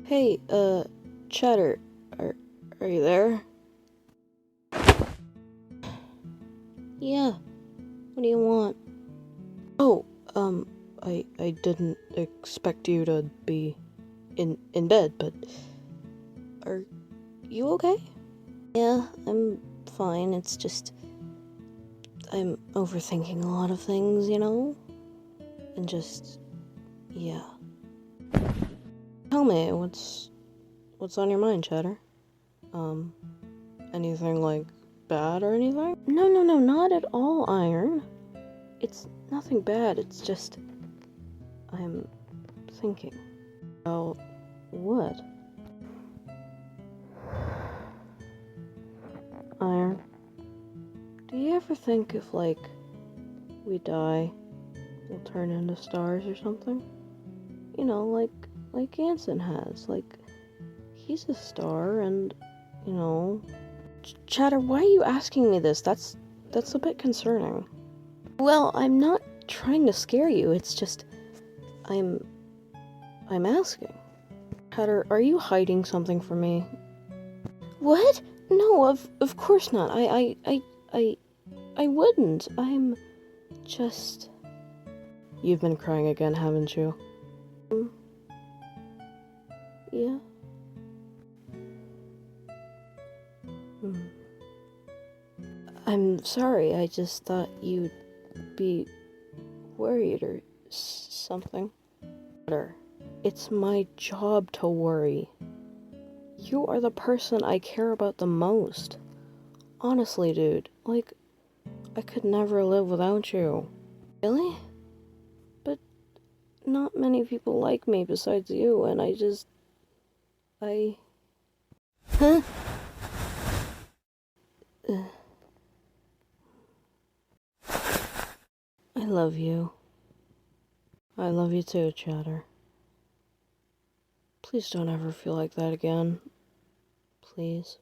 Hey, Cheddar, are, are you there? Yeah, what do you want? Oh, I didn't expect you to be in bed, but are you okay? Yeah, I'm fine. It's just, I'm overthinking a lot of things, And just, yeah. Tell me, what's on your mind, Cheddar? Um, anything, like, bad or anything? No, not at all, Iron. It's nothing bad, it's just, I'm thinking. About what? Iron, do you ever think if, like, we die, we'll turn into stars or something? Like Anson has. Like, he's a star, and, you know... Chatter, why are you asking me this? That's a bit concerning. Well, I'm not trying to scare you, it's just... I'm asking. Chatter, are you hiding something from me? What? No, of course not. I wouldn't. I'm just... You've been crying again, haven't you? Yeah. I'm sorry, I just thought you'd be worried or something. It's my job to worry. You are the person I care about the most. Honestly, dude, like, I could never live without you. Really? But not many people like me besides you, and I... Huh? I love you. I love you too, Chatter. Please don't ever feel like that again. Please.